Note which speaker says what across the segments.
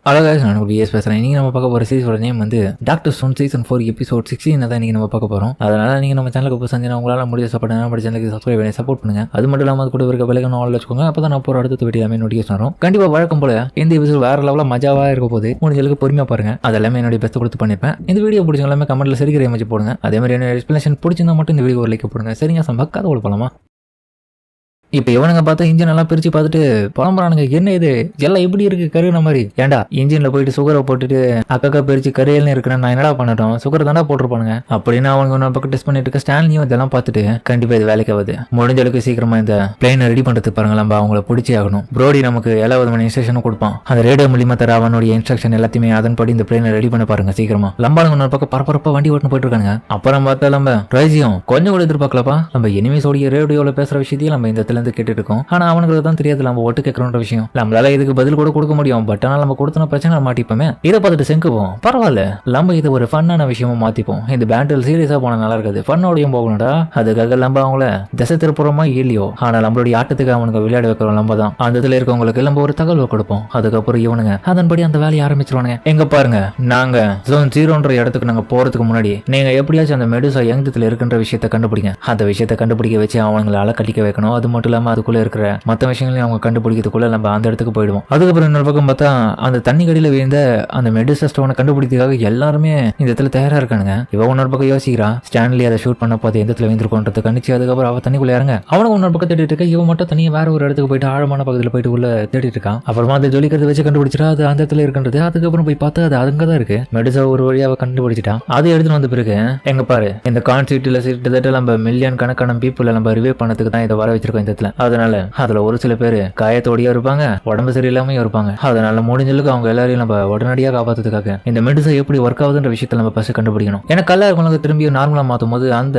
Speaker 1: Hello guys நான் PS பேசுகிறேன். இன்றைக்கி நம்ம பார்க்க போகிற சீரிஸோட நேம் வந்து டாக்டர் ஸ்டோன் சீசன் 4 எபிசோட் 16 தான் இன்றைக்கி நம்ம பார்க்க போகிறோம். அதனால் நீங்கள் நம்ம சேனலுக்கு போய் செஞ்சு உங்களால் முடிய சப்போர்ட் நம்ம சேனலுக்கு சப்ஸ்கிரைப் பண்ணி சப்போர்ட் பண்ணுங்கள். அது மட்டும் இல்லாமல் அது கூட இருக்க விலைக்கு ஆல் வச்சுக்கோங்க. அப்போ தான் நான் போகிற அடுத்த வீடியோ எல்லாமே நோட்டிஃபிகேஷன் வரும். கண்டிப்பாக வழக்கம் போல இந்த எபிசோட் வேறு லெவலில் மஜாவாக இருக்க போது முடிஞ்சளவுக்கு பொறுமையாக பாருங்கள். அது எல்லாமே என்னுடைய பெஸ்ட் கொடுத்து பண்ணியிருப்பேன். இந்த வீடியோ பிடிச்ச எல்லாமே கமெண்ட்டில் சிரிக்கிற இமேஜ் போடுங்க. அதே மாதிரி என்ன எக்ஸ்பிளேஷன் பிடிச்சிருந்தா மட்டும் இந்த வீடியோ ஒரு லைக் போடுங்க. சரிங்க சம்பா கதை போகலாமா? இப்போ இவனுங்க பார்த்தா இன்ஜின் எல்லாம் பிரித்து பார்த்துட்டு புலம்புறானுங்க. என்ன இது எல்லாம் எப்படி இருக்கு கருகின மாதிரி? ஏண்டா இன்ஜினில் போயிட்டு சுகரை போட்டுட்டு அக்கா பிரித்து கரையல்னு இருக்கிறேன் நான் என்னடா பண்ணட்டும்? சுகர் தானே போட்டிருப்பானுங்க அப்படின்னு அவங்க ஒன்று பக்கம் டெஸ்ட் பண்ணிட்டு இருக்க. ஸ்டான்லியும் இதெல்லாம் பார்த்துட்டு கண்டிப்பாக இது வேலைக்கு ஆகுது. முடிஞ்ச அளவுக்கு சீக்கிரமா இந்த பிளேனை ரெடி பண்ணுறதுக்கு பாருங்க. நம்ம அவங்கள பிடிச்சி ஆகணும். ப்ரோடி நமக்கு எல்லா விதமான இன்ஸ்ட்ரக்ஷனும் கொடுப்பான். அந்த ரேடியோ மூலியமா தர அவனுடைய இன்ஸ்ட்ரக்ஷன் எல்லாத்தையுமே அதன்படி இந்த பிளேனை ரெடி பண்ண பாருங்க சீக்கிரமா. லம்பாளுங்க ஒரு பக்கம் பரபரப்பா வண்டி ஓட்டு போயிட்டு இருக்காங்க. அப்புறம் பார்த்தா நம்ம ரைசியும் கொஞ்சம் கூட எதிர்பார்க்கலப்பா. நம்ம எனிமீஸோடைய ரேடியோவில் பேசுற விஷயத்தையும் நம்ம இந்த இடத்துல இருந்து கேட்டுட்டு இருக்கோம். ஆனா அவனுக்கு தான் தெரியாது நம்ம ஒட்டு கேட்கறோன்ற விஷயம். நம்மளால இதுக்கு பதில் கூட கொடுக்க முடியும். பட் ஆனால் நம்ம கொடுத்தன பிரச்சனை மாட்டிப்போமே. இதை பார்த்துட்டு செங்குவோம். பரவாயில்ல நம்ம இதை ஒரு ஃபன்னான விஷயமா மாத்திப்போம். இந்த பேண்டில் சீரியஸா போன நல்லா இருக்காது. ஃபன்னோடையும் போகணும்டா. அதுக்காக நம்ம அவங்கள திசை திருப்புறமா இல்லையோ ஆனால் நம்மளுடைய ஆட்டத்துக்கு அவனுக்கு விளையாட வைக்கிறோம். நம்ம தான் அந்த இடத்துல இருக்கவங்களுக்கு நம்ம ஒரு தகவல் கொடுப்போம். அதுக்கப்புறம் இவனுங்க அதன்படி அந்த வேலையை ஆரம்பிச்சிருவானுங்க. எங்க பாருங்க நாங்க ஜோன் 0ன்ற இடத்துக்கு நாங்க போறதுக்கு முன்னாடி நீங்க எப்படியாச்சும் அந்த மெடுசா எங்கத்துல இருக்குன்ற விஷயத்தை கண்டுபிடிங்க. அந்த விஷயத்தை கண்டுபிடிக்க வச்சு அவங்களை அலக்கடிக்க வைக்கணும். அது மட்டும் இல்லாம அதுக்குள்ள இருக்கிற மற்ற விஷயங்களையும் அவங்க கண்டுபிடிக்கிறதுக்குள்ள நம்ம அந்த இடத்துக்கு போயிடுவோம். அதுக்கப்புறம் இன்னொரு பக்கம் பார்த்தா அந்த தண்ணி கடியில விழுந்த அந்த மெடுசா ஸ்டோனை கண்டுபிடிக்கிறதுக்காக எல்லாருமே இந்த இடத்துல தயாரா இருக்கானுங்க. இவன் இன்னொரு பக்கம் யோசிக்கிறான். ஸ்டான்லி அதை ஷூட் பண்ண போது எந்த இடத்துல விழுந்திருக்கோன்றது கணிச்சு அதுக்கப்புறம் அவன் தண்ணிக்குள்ள இறங்க அவனுக்கு இன்னொரு பக்கம் தேடிட்டு இருக்க. இவன் மட்டும் தனியாக வேற ஒரு இடத்துக்கு போயிட்டு ஆழமான பக்கத்தில் போயிட்டு உள்ள தேடிட்டு இருக்கான். அப்புறமா அதை ஜொலிக்கிறத வச்சு கண்டுபிடிச்சிட்டா அது அந்த இடத்துல இருக்குன்றது. அதுக்கப்புறம் போய் பார்த்தா அது அங்கதான் இருக்கு. மெடுசா ஒரு வழியாக கண்டுபிடிச்சிட்டான். அதை எடுத்துட்டு வந்த பிறகு எங்க பாரு இந்த கான்செப்ட்ல கிட்டத்தட்ட நம்ம மில்லியன் கணக்கான பீப்புளை நம்ம ரிவே பண்ணதுக்கு தான் இதை வர வச்சிருக்கோம் இந்த இடத்துல. அதனால அதுல ஒரு சில பேர் காயத்தோடய இருப்பாங்க, உடம்பு சரியில்லாம இருப்பாங்க. அதனால முடிஞ்சளவுக்கு அவங்க எல்லாரையும் நம்ம உடனடியாக காப்பாத்துறதுக்காக இந்த மெடிசன் எப்படி ஒர்க் ஆகுதுன்ற விஷயத்த நம்ம ஃபர்ஸ்ட் கண்டுபிடிக்கணும். ஏன்னா கல்லா இருக்கவங்க திரும்பி நார்மலா மாத்தும் போது அந்த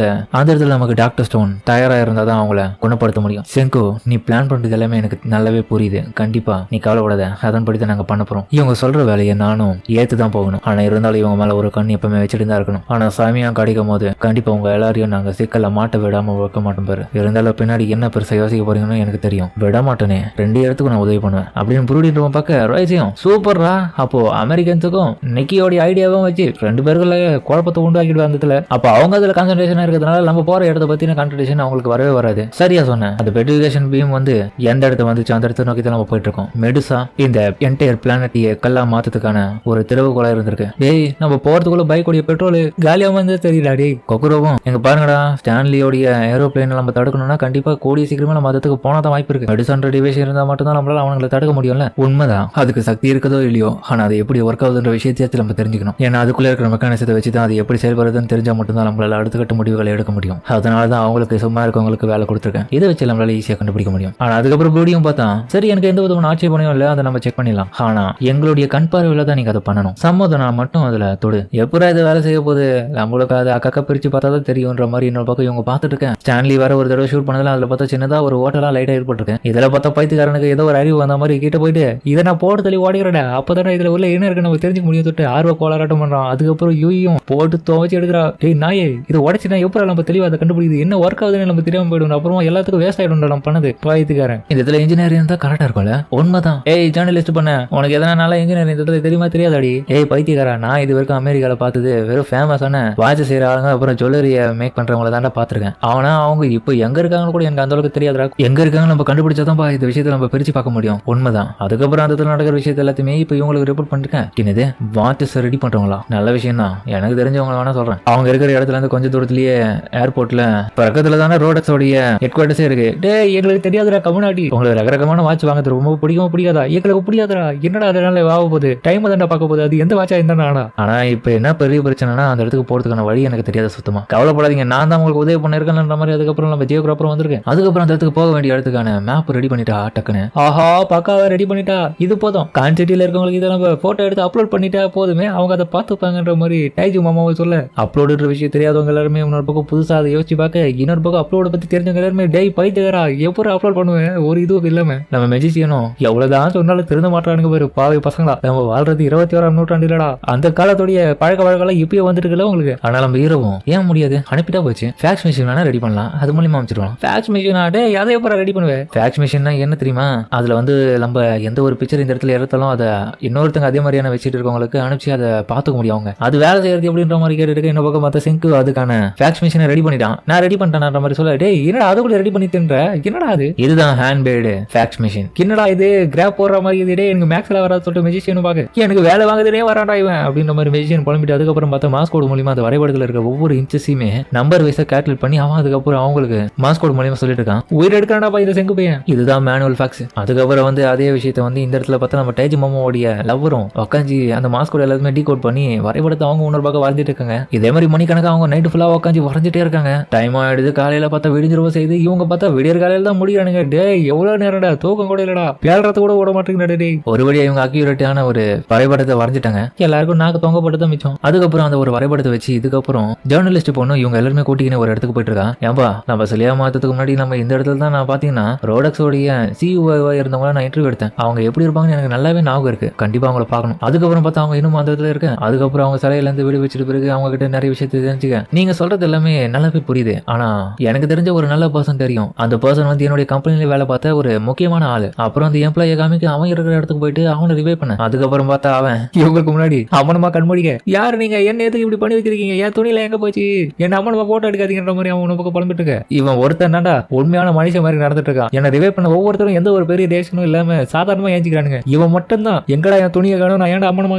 Speaker 1: இடத்துல நமக்கு டாக்டர் ஸ்டோன் தயாரா இருந்தா தான் அவங்கள குணப்படுத்த முடியும். செங்கோ நீ பிளான் பண்றது எல்லாமே எனக்கு நல்லாவே புரியுது. கண்டிப்பா நீ கவலைப்படாத. அதன்படி தான் நாங்க பண்ண போறோம். இவங்க சொல்ற வேலையை நானும் ஏத்துதான் போகணும். ஆனா இருந்தாலும் இவங்க மேல ஒரு கண் எப்பவுமே வச்சுட்டு தான் இருக்கணும். ஆனா சாமியா கிடைக்கும் போது கண்டிப்பா உங்க எல்லாரையும் நாங்க சிக்கல்ல மாட்ட விடாம வைக்க மாட்டோம் பாரு. இருந்தாலும் பின்னாடி என்ன பெருசா யோசிக்க போறீங்கன்னு எனக்கு தெரியும். விட மாட்டேனே. 2 இடத்துக்கும் நான் உதவி பண்ணுவேன் அப்படின்னு புரிடிட்டு பார்க்க ரைசியும் சூப்பர்ரா. அப்போ அமெரிக்கன்ஸுக்கும் நிக்கியோடைய ஐடியாவும் வச்சு 2 பேருக்குள்ள குழப்பத்தை உண்டாக்கிடுவாங்க. அப்போ அவங்க அதுல கான்சன்ட்ரேஷனா இருக்கிறதுனால நம்ம போற இடத்த பத்தின கான்சன்ட்ரேஷன் அவங்களுக்கு வரவே வராது. சரியா சொன்னேன். அந்த பெட்ரிகேஷன் பீம் வந்து எந்த இடத்த வந்துச்சு அந்த இடத்த நோக்கி தான் நம்ம போயிட்டு இருக்கோம். மெடுசா இந்த என்டையர் பிளானட்டியை கல்லா மாத்ததுக்கான ஒரு திறவுகோலா இருந்திருக்கு. டேய் நம்ம போறதுக்குள்ள பைக்கோடைய பெட்ரோல் காலியா வந்து தெரியல. டேய் கொக்குரோவும் எங்க பாருங்கடா ஸ்டான்லியோடைய ஏரோப்ளேன் நம்ம தடுக்கணும்னா கண்டிப்பா கூடிய சீக்கிரமா நம்ம மதத்துக்கு போனா தான் வாய்ப்பு இருக்கு. மெடுசான்ற டிவைஸ் இருந்தா மட்டும் தான் நம்மளால அவங்களை தடுக்க முடியும்ல. உண்மைதான். அதுக்கு சக்தி இருக்கதோ இல்லையோ ஆனா அது எப்படி ஒர்க் ஆகுதுன்ற விஷயத்தை நம்ம தெரிஞ்சுக்கணும். ஏன்னா அதுக்குள்ள இருக்கிற மெக்கானிசத்தை வச்சு தான் அது எப்படி செயல்படுறதுன்னு தெரிஞ்சா மட்டும்தான் நம்மளால அடுத்த கட்ட முடிவுகளை எடுக்க முடியும். அதனாலதான் அவங்களுக்கு சும்மா இருக்கவங்களுக்கு வேலை கொடுத்துருக்கேன். இதை வச்சு நம்மளால ஈஸியா கண்டுபிடிக்க முடியும். ஆனா அதுக்கப்புறம் ப்ரோடியும் பார்த்தா சரி எனக்கு எந்த விதமான ஆட்சேபனையும் இல்லை. அதை நம்ம செக் பண்ணிடலாம். ஆனா எங்களுடைய கண் பார்வையில தான் நீங்க அதை பண்ணணும். சம்மதம் மட்டும் அதுல தொடு. எப்படா இதை வேலை செய்ய போது நம்மளுக்கு அதை அக்கா பிரிச்சு பார்த்தா தான் தெரியும்ன்ற மாதிரி இன்னொரு பக்கம் இவங்க பார்த்துட்டு இருக்கேன். ஸ்டான்லி வேற ஒரு தடவை ஷூட் பண்ணதுல அதுல பார்த்தா சின்னதா ஒரு ஓட்டலா லைட்டா ஏற்பட்டிருக்கேன். இதில் பார்த்தா பைத்தியக்காரனுக்கு ஏதோ ஒரு அறிவு வந்த மாதிரி கிட்ட போயிட்டு இதை நான் போட்டு தள்ளி ஓடிக்கிறேன். அப்பதானே இதுல உள்ள என்ன இருக்கு நம்ம தெரிஞ்சுக்க முடியும் தொட்டு ஆர்வ கோளாராட்டம் பண்றான். அதுக்கப்புறம் யூயும் போட்டு துவச்சி எடுக்கிறா. டேய் நாயே இதை உடச்சுனா எப்படி நம்ம தெளிவா அதை கண்டுபிடிக்குது என்ன ஒர்க் ஆகுதுன்னு நம்ம தெரியாம போயிடும். அப்புறமா எல்லாத்துக்கும் வேஸ்ட் ஆயிடும் நம்ம பண்ணது பாயத்துக்காரன். இந்த இடத்துல இன்ஜினியரிங் தான் கரெக்டா இருக்கும்ல. உண்மைதான். ஏய் ஜேர்னலிஸ்ட் பண்ண உனக்கு எதனா நல்லா இன்ஜினியரிங் இந்த தெரியுமா தெரியாதாடி? ஏய் பைத்தியக்காரா நான் இது வரைக்கும் அமெரிக்கால பார்த்தது வெறும் ஃபேமஸான வாட்ச் செய்யற ஆளுங்க அப்புறம் ஜுவல்லரிய மேக் பண்றவங்கள தாண்டா பாத்துருக்கேன். ஆனா அவங்க இப்போ எங்க இருக்காங்கன்னு கூட எனக்கு அந்த அளவுக்கு தெரியாதா. எங்க இருக்காங்க நம்ம கண்டுபிடிச்சாதான் இந்த விஷயத்தை நம்ம பிரிச்சு பார்க்க முடியும். உண்மைதான். அதுக்கப்புறம் அந்த நடக்கிற விஷயத்த எல்லாத்தையுமே இப்ப இவங்களுக்கு ரிப்போர்ட் பண்ணிருக்கேன். என்னது வாட்சஸ் ரெடி பண்றவங்களா? நல்ல விஷயம் தான். எனக்கு தெரிஞ்சவங்க வேணா சொல்றேன். அவங்க இருக்கிற இடத்துல இருந்து கொஞ்சம் தூரத்திலேயே ஏர்போர்ட்ல பக்கத்துல தானே ரோடக்ஸ் உடைய ஹெட் குவார்டர்ஸே இருக்கு. டே எங்களுக்கு தெரியாதுடா கம்யூனிட்டி. உங்களுக்கு ரகரகமான வாட்ச் வாங்குறது ரொம்ப பிடிக்கும் பிடிக்காதா? எங்களுக்கு பிடிக்காதா? என்னடா அதனால வாங்க போகுது டைம் தாண்டா பார்க்க போகுது. அது எந்த வாட்சா இருந்தா? ஆனா இப்ப என்ன பெரிய பிரச்சனைனா அந்த இடத்துக்கு போறதுக்கான வழி எனக்கு தெரியாத சுத்தமா. கவலைப்படாதீங்க நான் தான் உங்களுக்கு உதவி பண்ணிருக்கேன்ற மாதிரி. அதுக்கப்புறம் நம்ம ஜியோகிராஃபர் வந்திருக்கேன். அதுக்கப்புறம் அந்த இடத்துக்கு போக வேண்டிய இடத்துக்கான மேப் ரெடி பண்ணிட்டா டக்குன்னு. ஆஹா பக்காவா ரெடி பண்ணிட்டா. இது போதும். கான்சிட்டியில இருக்கவங்களுக்கு இதை நம்ம போட்டோ எடுத்து அப்லோட் பண்ணிட்டா போதுமே அவங்க அதை பார்த்துப்பாங்கன்ற மாதிரி டைஜு மாமாவை சொல்ல அப்லோடுன்ற விஷயம் தெரியாதவங்க எல்லாருமே இன்னொரு பக்கம் புதுசா அதை யோசிச்சு பார்க்க இன்னொரு பக்கம் அப்லோட பத்தி தெரிஞ்சவங்க எல்லாருமே டேய் பைத்தியக்காரா எப்படி அப்லோட் பண்ணுவேன் ஒரு இதுவும் இல்லாம நம்ம மெஜிசியனும் எவ்வளவுதான் சொன்னாலும் திருந்த மாட்டானுங்க பாரு பாவி பசங்களா. நம்ம வாழ்றது 21ஆம் நூற்றாண்டு இல்லடா. அந்த காலத்துடைய பழக்க வழக்கம் இப்பயே வந்துட்டு இருக்குல்ல உங்களுக்கு. ஆனா நம்ம ஹீரோவும் ஏன் முடியாது அனுப்பிட்டா போச்சு. ஃபேக்ஸ் மிஷின் வேணா ரெடி பண்ணலாம். அது மூலியமா அமைச்சிருவோம். ஃபேக்ஸ் மிஷின் ஆடே டேய் அதை எப்ப ரெடி பண்ணுவேன்? ஃபேக்ஸ் மிஷின்னா என்ன தெரியுமா? அதுல வந்து நம்ம எந்த ஒரு பிக்சர் இந்த இடத்துல எடுத்தாலும் அதை இன்னொருத்தங்க அதே மாதிரியான வச்சுட்டு இருக்கவங்களுக்கு அனுப்பிச்சு அதை பாத்துக்க முடியும். அவங்க அது வேலை செய்யறது எப்படின்ற மாதிரி கேட்டுட்டு என்ன பக்கம் மத்த சிங்கு அதுக்கான ஃபேக்ஸ் மிஷினை ரெடி பண்ணிட்டான். நான் ரெடி பண்ணிட்டேன்ற மாதிரி சொல்ல, டேய் என்னடா அது கூட ரெடி பண்ணிட்டேன்ற, என்னடா அது? இதுதான் ஹேண்ட் பேடு ஃபேக்ஸ் மிஷின். என்னடா இது கிராப் போடுற மாதிரி இது? டேய் எனக்கு மேக்ஸ்ல வராது சொல்லிட்டு மெஜிஷியன் பாக்க எனக்கு வேலை வாங்குறதே வராண்டா இவன் அப்படின்ற மாதிரி மெஜிஷியன் புலம்பிட்டு அதுக்கப்புறம் பார்த்தா மாஸ்கோடு மூலியமா அந்த வரைபடத்தில் இருக்க ஒவ்வொரு இன்ச்சஸையுமே நம்பர் வைஸா கால்குலேட் பண்ணி அவன் அதுக்கப்புறம் அவங்களுக்கு மாஸ்கோடு மூலியமா சொல்லிட்டு இருக்கான். உயிர் எடுக்கிறான்டா இந்த செங்கு பையன். இதுதான் மேனுவல் ஃபேக்ஸ். அதுக்கப்புறம் வந்து அதே விஷயத்தை வந்து இந்த இடத்துல பார்த்தா நம்ம டைஜி மாமாவோடைய லவ்வரும் உட்காந்து அந்த மாஸ்கோட எல்லாருமே டீ கோட் பண்ணி வரைபடத்தை அவங்க இன்னொரு பக்கம் வரைஞ்சிட்டு இருக்காங்க. இதே மாதிரி மணிக்கணக்காக அவங்க நைட்டு ஃபுல்லா உட்காந்து வரைஞ்சிட்டே இருக்காங்க. டைம் ஆயிடுது. காலையில பார்த்தா விடிஞ்சிருவ செய்து இவங்க பார்த்தா விடியற் காலையில தான் முடிக்கிறானுங்க. டே எவ்வளவு நேரம்டா தூக்கம் கூட இல்லடா, பேல்றது கூட ஓட மாட்டேங்குது. ஒரு வழியா இவங்க அக்யூரேட்டான ஒரு வரைபடத்தை வரைஞ்சிட்டாங்க. எல்லாருக்கும் நாக்கு தொங்கப்பட்டு தான் மிச்சம். அதுக்கப்புறம் அந்த ஒரு வரைபடத்தை வச்சு இதுக்கப்புறம் ஜேர்னலிஸ்ட் பொண்ணு இவங்க எல்லாருமே கூட்டிக்கின்னு ஒரு இடத்துக்கு போயிட்டு இருக்கான். ஏன்பா நம்ம சிலையா மாத்ததுக்கு முன்னாடி நம்ம இந்த இடத்துல தான் நான் பாத்தீங்கன்னா ரோடக்ஸோடைய சிஇஓ இருந்தவங்கள நான் இன்டர்வியூ எடுத்தேன். அவங்க எப்படி இருப்பாங்கன்னு எனக்கு நல்லாவே ஞாபகம் இருக்கு. கண்டிப்பா அவங்கள பார்க்கணும். அதுக்கப்புறம் பார்த்தா அவங்க இன்னும் அந்த இடத்துல இருக்கு. அதுக்கப்புறம் அவங்க சிலையில இருந்து வீடு வச்சுட்டு பிறகு அவங்க கிட்ட நிறைய விஷயத்தை தெரிஞ்சுக்க. நீங்க சொல்றது எல்லாமே நல்லாவே புரியுது. ஆனா எனக்கு தெரிஞ்ச ஒரு நல்ல பர்சன் தெரியும். அந்த பர்சன் வந்து என்னுடைய கம்பெனில வேலை பார்த்த ஒரு முக்கியமான ஆளு. அப்புறம் அந்த எம்ப்ளாயை காமிக்க அவன் இருக்கிற இடத்துக்கு போயிட்டு அவனை ரிவே பண்ண. அதுக்கப்புறம் பார்த்தா அவன் இவங்களுக்கு முன்னாடி அம்மனமா கண்மூடிக்க, யாரு நீங்க என்ன எதுக்கு இப்படி பண்ணி வச்சிருக்கீங்க? என் துணியில எங்க போச்சு? என்ன அம்மனமா போட்டோ எடுக்காதீங்கன்ற மாதிரி அவன் பக்கம் புலம்பிட்டு இருக்க. இவன் ஒருத்தன் தான்டா உண்மையான மனுஷன் மாதிரி நடந்துட்டு இருக்கான். என்ன ரிவே பண்ண ஒவ்வொருத்தரும் எந்த ஒரு பெரிய ரியாக்ஷனும் இல்லாம சாதாரணமா ஏஞ்சிக்கிறானுங்க. இவன் மட்டும் தான் எங்கடா என் துணியை காணும், நான் ஏன்டா அம்மனமா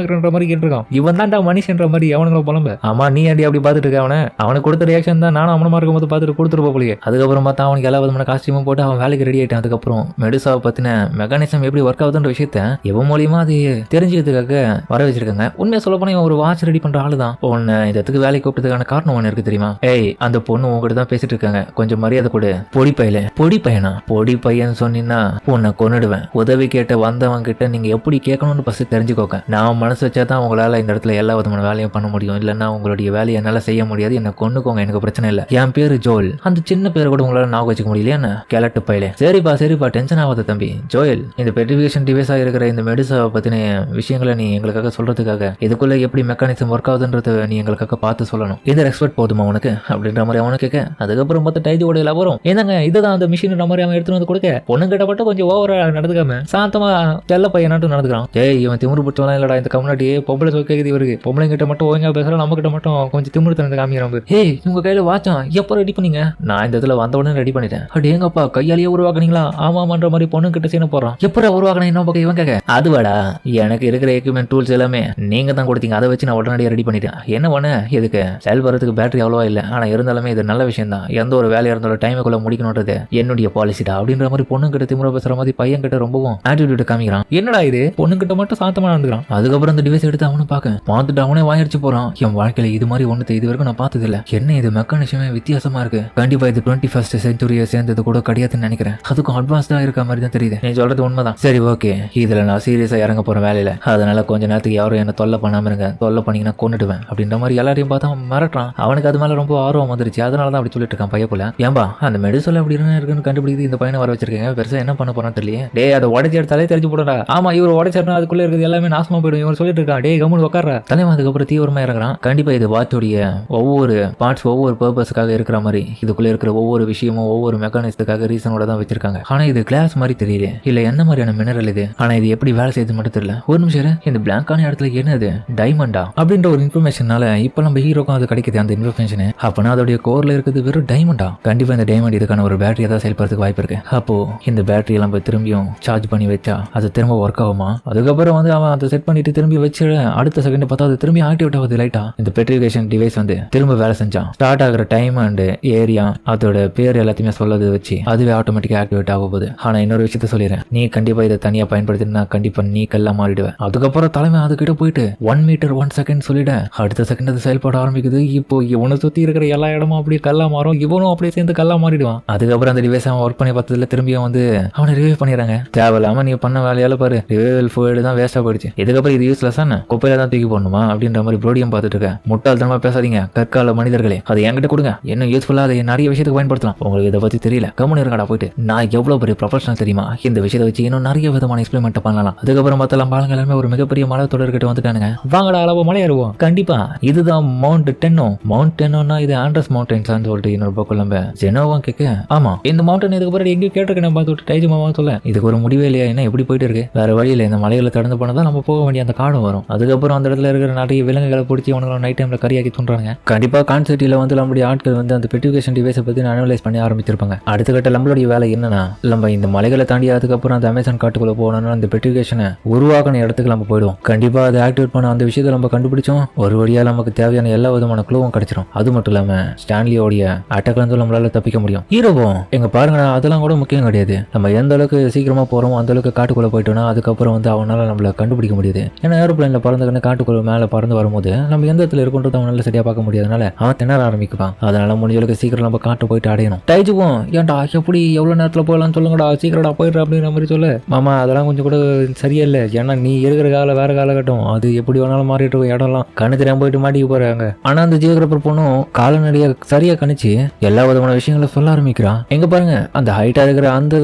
Speaker 1: இருக்கிறன்ற மாதிரி கேட்டிருக்கான். இவன் தான்டா மனுஷன்ற மாதிரி அவனுங்களை புலம்ப. ஆமா நீ அடி அப்படி பாத்துட்டு இருக்க. அவனுக்கு கொடுத்த ரியாக்ஷன் தான் நானும் அம்மனமா இருக்கும் போது பாத்துட்டு கொடுத்துட்டு போலியே. அதுக்கப்புறம் பார்த்தா அவனுக்கு எல்லா விதமான காஸ்டியூமும் போட்டு அவன் வேலைக்கு ரெடி ஆயிட்டான். அதுக்கப்புறம் மெடுசாவை பத்தின மெக்கானிசம் எப்படி ஒர்க் ஆகுதுன்ற விஷயத்த இவன் மூலியமா அது தெரிஞ்சுக்கிறதுக்காக வர வச்சிருக்காங்க. உண்மையா சொல்ல போனா இவன் ஒரு வாட்ச் ரெடி பண்ற ஆளு தான். உன்னை இதற்கு வேலைக்கு கூப்பிட்டதுக்கான காரணம் ஒண்ணு இருக்கு தெரியுமா? ஏய் அந்த பொண்ணு உங்ககிட்ட தான் பேசிட்டு இருக்காங்க, கொஞ்சம் மரியாதை கொடு. பொடி பையல. பொடி பையனா? பொடி பையன் சொன்னீங்கன்னா உன்னை கொன்னுடுவேன். உதவி கேட்ட வந்தவங்க கிட்ட நீங்க எப்படி கேட்கணும்னு ஃபர்ஸ்ட் தெரிஞ்சுக்கோங்க. நான் மனசு வச்சா தான் உங்களால இந்த இடத்துல எல்லா விதமான வேலையும் பண்ண முடியும். இல்லைன்னா உங்களுடைய வேலையை என்னால செய்ய முடியாது. என்ன கொன்னுக்கோங்க, எனக்கு பிரச்சனை இல்லை. என் பேரு ஜோல். அந்த சின்ன பேரை கூட உங்களால ஞாபகம் வச்சுக்க முடியலையா? என்ன கிளட்டு பையல. சரிப்பா டென்ஷன் ஆகாத தம்பி. ஜோயல், இந்த பெட்ரிஃபிகேஷன் டிவைஸா இருக்கிற இந்த மெடிசாவை பத்தின விஷயங்களை நீ எங்களுக்காக சொல்றதுக்காக இதுக்குள்ள எப்படி மெக்கானிசம் ஒர்க் ஆகுதுன்றது நீ எங்களுக்காக பார்த்து சொல்லணும். இந்த எக்ஸ்பர்ட் போதுமா உனக்கு அப்படின்ற மாதிரி அவனு கேட்க. அதுக்கப்புறம் பார்த்து டைஜோட வரும். என்னங்க இதுதான் அந்த மிஷின் மாதிரி அவன் எடுத்துட்டு வந்து கொடுக்க. பொண்ணு கிட்ட மட்டும் கொஞ்சம் ஓவரா நடந்துக்காம சாந்தமா செல்ல பையனாட்டும் நடந்துக்கிறான். ஏய் இவன் திமுரு பிடிச்சவெல்லாம் இல்லடா இந்த கம்யூனிட்டி. பொம்பளை சொல் கேக்குது இவருக்கு. பொம்பளை கிட்ட மட்டும் ஒழுங்கா பேசுறோம், நம்ம கிட்ட மட்டும் கொஞ்சம் திமுரு தனது காமிக்கிறான். ஏய் உங்க கையில வாட்சான் எப்போ ரெடி பண்ணீங்க? நான் இந்த இடத்துல வந்த உடனே ரெடி பண்ணிட்டேன். அப்படி எங்கப்பா கையாலேயே உருவாக்குனீங்களா? ஆமான்ற மாதிரி பொண்ணு கிட்ட சீன போறான். எப்போ உருவாக்கின என்ன பக்கம் இவன் கேட்க. அதுவாடா எனக்கு இருக்கிற எக்யூப்மெண்ட் டூல்ஸ் எல்லாமே நீங்க தான் கொடுத்தீங்க. அதை வச்சு நான் உடனடியாக ரெடி பண்ணிட்டேன். என்ன பண்ண இதுக்கு செல் வரதுக்கு பேட்டரி அவ்வளவா இல்லை. ஆனா இருந்தாலுமே இது நல்ல விஷயம் தான். எந்த ஒரு வேலையா இருந்தாலும் டைமுக்குள்ள முடிக்கணும்ன்றது என்னுடைய பாலிசிடா அப்படின்ற மாதிரி பொண்ணு கிட்ட திமுற பேசுற மாதிரி பையன் கிட்ட ரொம்பவும் ஆட்டிடியூட் காமிக்கிறான். என்னடா இது பொண்ணு கிட்ட மட்டும் சாந்தமா நடந்துக்கிறான். அதுக்கப்புறம் இந்த டிவைஸ் எடுத்து அவனும் பார்த்துட்டு அவனே வாங்கிடுச்சு போறான். என் வாழ்க்கையில இது மாதிரி ஒண்ணு இது வரைக்கும் நான் பார்த்தது இல்ல. என்ன இது மெக்கானிசமே வித்தியாசமா இருக்கு. கண்டிப்பா இது 21st செஞ்சுரியை சேர்ந்தது கூட கிடையாதுன்னு நினைக்கிறேன். அதுக்கும் அட்வான்ஸ்டா இருக்க மாதிரி தான் தெரியுது. நீ சொல்றது உண்மைதான். சரி ஓகே, இதுல நான் சீரியஸா இறங்க போற வேலையில. அதனால கொஞ்ச நேரத்துக்கு யாரும் என்ன தொல்லை பண்ணாம இருங்க. தொல்லை பண்ணீங்கன்னா கொண்டுடுவேன் அப்படின்ற மாதிரி எல்லாரையும் பார்த்தா மிரட்டுறான். அவனுக்கு அது மேல ரொம்ப ஆர்வம் வந்துருச்சு. அதனாலதான் அப்படி சொல்லிட்டு இருக்கான் பையக்குள்ள. ஏன்பா அந்த மெடிசல் அப்படி இருக்குன்னு கண்டுபிடிக்குது இந்த பையனை வர வச்சிருக்கீங்க. பெருசா என்ன பண்ண போறான்னு தெரியல. டே அதை உடச்சி எடுத்தாலே தெரிஞ்சு போடா. ஆமா இவர் உடச்சிருந்தா அதுக்குள்ள இருக்குது எல்லாமே நாசமா போயிடும். இவர் சொல்லிட்டு இருக்கான். டே கம்முன்னு உட்கார தலைவன். அதுக்கப்புறம் தீவிரமா இறங்குறான். கண்டிப்பா இது வாட்சோடைய ஒவ்வொரு பார்ட்ஸ் ஒவ்வொரு பர்பஸ்க்காக இருக்கிற மாதிரி இதுக்குள்ள இருக்கிற ஒவ்வொரு விஷயமும் ஒவ்வொரு மெக்கானிசத்துக்காக ரீசனோட தான் வச்சிருக்காங்க. ஆனா இது கிளாஸ் மாதிரி தெரியல. இல்ல என்ன மாதிரியான மினரல் இது? ஆனா இது எப்படி வேலை செய்யுது மட்டும் தெரியல. ஒரு நிமிஷம், இந்த பிளாங்கான இடத்துல என்னது டைமண்டா அப்படின்ற ஒரு இன்ஃபர்மேஷனால இப்ப நம்ம ஹீரோக்கும் அது கிடைக்குது. அந்த இன்ஃபர்மேஷன் அப்பனா அதோடைய கோர்ல இருக்குது வெறும் டைமண்டா. கண்டிப்பா இந்த டைமண்ட் இதுக்கான ஒரு பேட்டரி தான் செயல்படுறதுக்கு வாய்ப்பு இருக்கு. அப்போ இந்த பேட்டரி எல்லாம் திரும்பியும் சார்ஜ் பண்ணி வச்சா அது திரும்ப ஒர்க் ஆகுமா? அதுக்கப்புறம் வந்து அவன் அதை செட் பண்ணிட்டு திரும்பி வச்சு அடுத்த செகண்ட் பார்த்தா அது திரும்பி ஆக்டிவேட் ஆகுது லைட்டா. இந்த பெட்ரிஃபிகேஷன் டிவைஸ் வந்து திரும்ப வேலை செஞ்சான். ஸ்டார்ட் ஆகிற டைம் அண்ட் ஏரியா அதோட பேர் எல்லாத்தையுமே சொல்லது வச்சு அதுவே ஆட்டோமேட்டிக்கா ஆக்டிவேட் ஆக போகுது. ஆனா இன்னொரு விஷயத்த சொல்லிடுறேன், நீ கண்டிப்பா இதை தனியா பயன்படுத்தினா கண்டிப்பா நீ கல்லா மாறிடுவேன். அதுக்கப்புறம் தலைமை அதுக்கிட்ட போயிட்டு 1 மீட்டர் 1 செகண்ட் சொல்லிட அடுத்த செகண்ட் அது செயல்பட ஆரம்பிக்குது. இப்போ இவனை சுத்தி இருக்கிற எல்லா இடமும் அப்படியே கல்லா மாறும். இவனும் அப்படியே சேர்ந்து கல்லா மாறிடுவான். அதுக்கப்புறம் அந்த டிவைஸ் அவன் ஒர்க் பண்ணி பார்த்ததுல திரும்பியும் வந்து அவனை ரிவைவ் பண்ணிடுறாங்க. தேவையில்லாம நீ பண்ண வேலையால பாரு ரிவைவல் ஃபுட் தான் வேஸ்டா போயிடுச்சு. இதுக்கப்புறம் இது யூஸ்லெஸ் ஆன குப்பையில தான் தூக்கி போடணுமா அப்படின்ற மாதிரி ப்ரோடியம் பார்த்துட்டு இருக்க. முட்டாள்தனமா பேசாதீங்க கற்கால மனிதர்களே. அதை என்கிட்ட கொடுங்க, என்ன யூஸ்ஃபுல்லா அதை நிறைய விஷயத்துக்கு பயன்படுத்தலாம். உங்களுக்கு இதை பத்தி தெரியல கம்முன்னு இருக்கடா போயிட்டு. நான் எவ்வளவு பெரிய ப்ரொஃபஷனல் தெரியுமா? இந்த விஷயத்தை வச்சு இன்னும் நிறைய விதமான எக்ஸ்பிரிமெண்ட் பண்ணலாம். அதுக்கப்புறம் பார்த்தலாம் பாலங்க எல்லாமே ஒரு மிகப்பெரிய மலை தொடர்கிட்ட வந்துட்டானுங்க. வாங்கடா அளவு மலை ஏறுவோம். கண்டிப்பா இதுதான் மவுண்ட் டென்னோ. மவுண்ட் டென்னோனா இது ஆண்ட்ரஸ் மவுண்டன்ஸ் சொல்லிட்டு இன்னொரு பக்கம் நம்ம ஜெனோவா கேட்க. ஆமா இந்த மவுண்டன் இதுக்கு பிறகு எங்கேயும் கேட்டிருக்கேன் நான் பார்த்து விட்டு டைஜு மாமா சொல்ல இதுக்கு ஒரு முடிவே இல்லையா என்ன எப்படி போயிட்டு இருக்கு வேற வழியில் இந்த மலைகளை கடந்து போனதான் நம்ம போக வேண்டிய அந்த காடும் வரும் அதுக்கப்புறம் அந்த இடத்துல இருக்கிற நிறைய விலங்குகளை பிடிச்சி அவங்களை நைட் டைம்ல கறியாக்கி தூண்டுறாங்க கண்டிப்பா கான்செப்டில் வந்து நம்மளுடைய ஆட்கள் வந்து அந்த பெட்டிஃபிகேஷன் டிவைஸை பத்தி அனலைஸ் பண்ணி ஆரம்பிச்சிருப்பாங்க அடுத்த கட்ட நம்மளுடைய வேலை என்னன்னா நம்ம இந்த மலைகளை தாண்டி அதுக்கப்புறம் அந்த அமேசான் காட்டுக்குள்ள போனோம்னா அந்த பெட்டிஃபிகேஷனை உருவாக்கின இடத்துக்கு நம்ம போயிடுவோம் கண்டிப்பா அதை ஆக்டிவேட் பண்ண அந்த விஷயத்தை நம்ம கண்டுபிடிச்சோம் ஒரு வழியா நமக்கு தேவையான எல்லா விதமான க்ளூவும் கிடைச்சிடும் அது மட்டும் இல்லாம ஸ்டான்லியோடைய அட்டாக்ல இருந்து நம்மளால தப்பிக்க முடியும் ஹீரோவும் எங்க பாருங்க அதெல்லாம் கூட முக்கியம் கிடையாது நம்ம எந்த அளவுக்கு சீக்கிரமா போறோமோ அந்த அளவுக்கு காட்டுக்குள்ள போயிட்டோம்னா அதுக்கப்புறம் வந்து அவனால நம்மள கண்டுபிடிக்க முடியுது ஏன்னா ஏரோப்ளைன்ல பறந்துக்கின்னு காட்டுக்குள்ள மேல பறந்து வரும்போது நம்ம எந்த இடத்துல இருக்குன்றது அவனால சரியா பார்க்க முடியாதனால அவன் திணற ஆரம்பிப்பான் அதனால முடிஞ்சளவுக்கு சீக்கிரம் நம்ம காட்டு போயிட்டு அடையணும் டைஜுவும் ஏன்டா எப்படி எவ்வளவு நேரத்துல போகலாம்னு சொல்லுங்கடா சீக்கிரடா போயிடுற அப்படிங்கிற மாதிரி சொல்ல மாமா அதெல்லாம் கொஞ்சம் கூட சரியா இல்லை ஏன்னா நீ இருக்கிற வேற காலகட்டம் அது எப்படி வேணாலும் மாறிட்டு இருக்கும் இடம்லாம் கண்ணு தெரியாம போயிட்டு மாட்டிக்க போறாங்க ஆனா அந்த ஜியோகிராபர் பொண்ணும் காலநடைய சரியா கணிச்சு எல்லா விதமான விஷயங்களை சொல்ல ஆரம்பிக்கிறான் எங்க பாருங்க அந்த ஹைட்டா இருக்கிற அந்த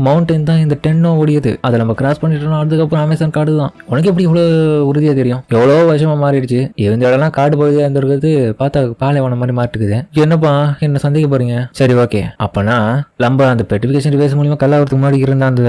Speaker 1: மவுண்டன் தான் இந்த டென்னோ ஓடியது அதை நம்ம கிராஸ் பண்ணிட்டோம் அதுக்கப்புறம் அமேசான் காடு தான் உனக்கு எப்படி இவ்வளவு உறுதியா தெரியும் எவ்வளோ வருஷமா மாறிடுச்சு இந்த இடம்லாம் காடு பகுதியா இருந்திருக்கிறது பார்த்தா பாலைவனம் மாதிரி மாட்டுக்குது என்னப்பா என்ன சந்தேக போறீங்க சரி ஓகே அப்பனா நம்ம அந்த பெட்டிஃபிகேஷன் டிவைஸ் மூலியமா கல்லாவதுக்கு முன்னாடி இருந்த அந்த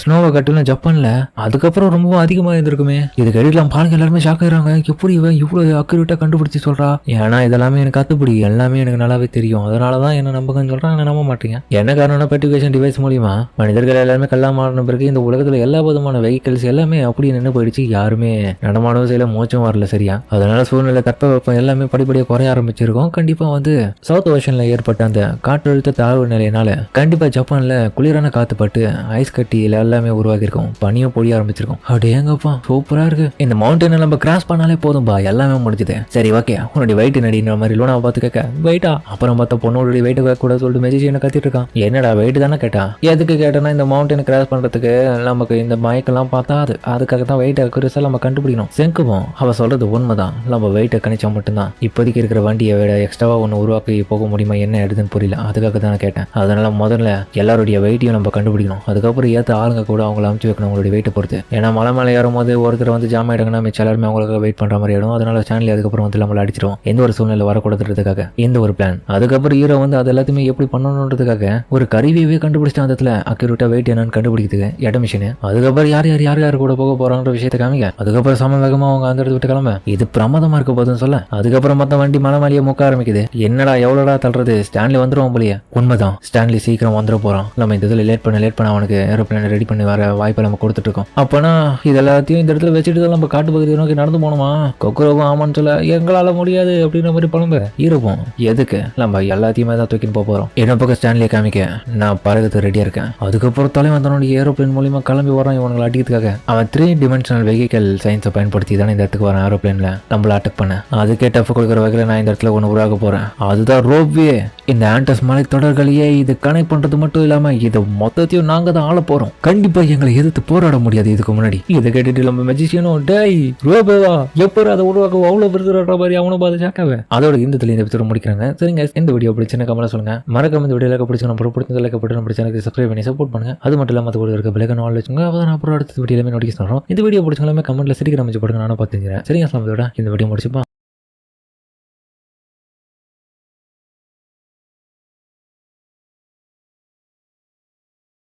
Speaker 1: ஸ்னோவை கட்டுலாம் ஜப்பான்ல அதுக்கப்புறம் ரொம்ப அதிகமா இருந்திருக்குமே இதுக்கு எடிட்லாம் பாருங்க எல்லாருமே ஷாக் ஆயிடுறாங்க எப்படி இவன் இவ்வளவு அக்யூரேட்டா கண்டுபிடிச்சு சொல்றா ஏன்னா இதெல்லாமே எனக்கு கத்துப்பிடி எல்லாமே எனக்கு நல்லாவே தெரியும் அதனாலதான் என்ன நம்புங்கன்னு சொல்றாங்க நம்ப மாட்டீங்க என்ன காரணம்னா பெட்டிஃபிகேஷன் டிவைஸ் மூலியமா மனிதர்கள் எல்லாமே கல்லா மாறின பிறகு இந்த உலகத்துல எல்லா விதமான வெஹிக்கிள்ஸ் எல்லாமே அப்படியே நின்று போயிடுச்சு யாருமே நடமாடவும் செய்யல மோச்சம் வரல சரியா அதனால சூழ்நிலை தட்பவெப்பம் எல்லாமே படிப்படியாக குறைய ஆரம்பிச்சிருக்கும் கண்டிப்பா வந்து சவுத் ஓஷன்ல ஏற்பட்ட அந்த காற்றழுத்த தாழ்வு நிலையினால கண்டிப்பா ஜப்பான்ல குளிரான காத்து பட்டு ஐஸ் கட்டியில எல்லாமே உருவாகி இருக்கும் பனியும் பொழிய ஆரம்பிச்சிருக்கும் அப்படியேங்கப்பா சூப்பரா இருக்கு இந்த மவுண்டனை நம்ம கிராஸ் பண்ணாலே போதும்பா எல்லாமே முடிஞ்சுது சரி ஓகே உன்னுடைய வெயிட் நடின்ற மாதிரி லோனா பார்த்து கேட்க வெயிட்டா அப்புறம் பார்த்தா பொண்ணோடைய வெயிட் கூட சொல்லிட்டு மெஜிஷியனை கத்திட்டு இருக்கான் என்னடா வெயிட் தானே கேட்டா எதுக்கு கேட்டேன்னா இந்த மவுண்டனை கிராஸ் பண்றதுக்கு நமக்கு இந்த மயக்கெல்லாம் பார்த்தா அதுக்காக தான் வெயிட் அக்யூரஸா நம்ம கண்டுபிடிக்கணும் செங்குவோம் அவ சொல்றது உண்மைதான் நம்ம வெயிட்டை கணிச்சா மட்டும்தான் இப்போதைக்கு இருக்கிற வண்டியை விட எக்ஸ்ட்ராவா ஒன்று உருவாக்கி போக முடியுமா என்ன எடுதுன்னு புரியல அதுக்காக தான் கேட்டேன் அதனால முதல்ல எல்லாருடைய வெயிட்டையும் நம்ம கண்டுபிடிக்கணும் அதுக்கப்புறம் ஏற்ற ஆளுங்க கூட அவங்கள அமுச்சு வைக்கணும் அவங்களுடைய வெயிட்டை பொறுத்து ஏன்னா மலை மேலே ஏறும் போது ஒருத்தர் வந்து ஜாம் ஆயிடுங்கன்னா மிச்சம் எல்லாருமே அவங்களுக்கு வெயிட் பண்ற மாதிரி ஆயிடும் அதனால சேனல் அதுக்கப்புறம் வந்து நம்மள அடிச்சிடும் எந்த ஒரு சூழ்நிலை வரக்கூடாதுன்றதுக்காக இந்த ஒரு பிளான் அதுக்கப்புறம் ஹீரோ வந்து அது எல்லாத்தையுமே எப்படி பண்ணணுன்றதுக்காக ஒரு கருவியவே கண்டுபிடிச்சிட்டு அந்த இடத்துல அக்யூரேட்டா வெயிட் என்னன்னு கண்டுபிடிக்கிறதுக்கு இட மிஷின் அதுக்கப்புறம் யார் கூட போக போறான்ற விஷயத்தை காமிக்க அதுக்கப்புறம் சம வேகமா அவங்க அந்த இடத்து விட்டு கிளம்ப இது பிரமாதமா இருக்க போதுன்னு சொல்ல அதுக்கப்புறம் மொத்த வண்டி மலை மேலேயே முக்க ஆரம்பிக்குது என்னடா எவ்வளோடா தள்ளுறது ஸ்டான்லி வந்துடும் போலியே உண்மைதான் ஸ்டான்லி சீக்கிரம் வந்துட போறான் நம்ம இந்த இதில் லேட் பண்ண அவனுக்கு ஏரோப்ளேன் ரெடி பண்ணி வர வாய்ப்பை நம்ம கொடுத்துட்டு இருக்கோம் அப்பனா இது எல்லாத்தையும் இந்த இடத்துல வச்சுட்டு நம்ம காட்டு பகுதியை நோக்கி நடந்து போனோமா கொக்குரோவும் ஆமான்னு சொல்ல எங்களால முடியாது அப்படின்ற மாதிரி பழம்ப இருப்போம் எதுக்கு நம்ம எல்லாத்தையுமே தான் தூக்கின்னு போறோம் என்ன பக்கம் ஸ்டான்லியை காமிக்க நான் பறகுக்கு ரெடியா இருக்கேன் அதுக்கப்புறம் தலைவன் தன்னுடைய ஏரோப்ளேன் மூலியமா கிளம்பி வரான் இவங்களை அடிக்கிறதுக்காக அவன் 3 dimensional வெஹிக்கல் சயின்ஸை பயன்படுத்தி தானே இந்த இடத்துக்கு வரேன் ஏரோப்ளேன்ல நம்மள அட்டாக் பண்ண அதுக்கே டஃப் கொடுக்குற வகையில் நான் இந்த இடத்துல ஒன்று உருவாக்க போறேன் அதுதான் ரோப்வே இந்த ஆண்டஸ் மலை தொடர்களையே இது கனெக்ட் பண்றது மட்டும் இல்லாம இது மொத்தத்தையும் நாங்க தான் ஆள போறோம் கண்டிப்பா எங்களை எதிர்த்து போராட முடியாது இதுக்கு முன்னாடி இதை கேட்டுட்டு நம்ம மெஜிஷியனும் டேய் ரோபேவா எப்போ அதை உருவாக்க அவ்வளவு பெருசுற மாதிரி அவனும் பார்த்து ஷாக்காவே அதோட இந்த எபிசோட முடிக்கிறாங்க சரிங்க இந்த வீடியோ பிடிச்சுன்னு கமெண்ட் சொல்லுங்க மறக்காம இந்த வீடியோல பிடிச்சி நம்ம பிடிச்ச லைக் போட்டு நம்ம சேனலுக்கு சப்ஸ்கிரைப் பண்ணி சப்போர்ட் பண்ணுங்க அது மட்டும் இல்லாம அது கூட இருக்க பெல்லைக்கான ஆல் வச்சுங்க அதான் அப்புறம் அடுத்த வீடியோல நோட்டிஃபிகேஷன் வரும் இந்த வீடியோ பிடிச்சாலுமே கமெண்ட்ல சீக்கிரம் அமைச்சு போடுங்க நானும் பார்த்துக்கிறேன் சரிங்க இந்த வீடியோ முடிச்சுப்பா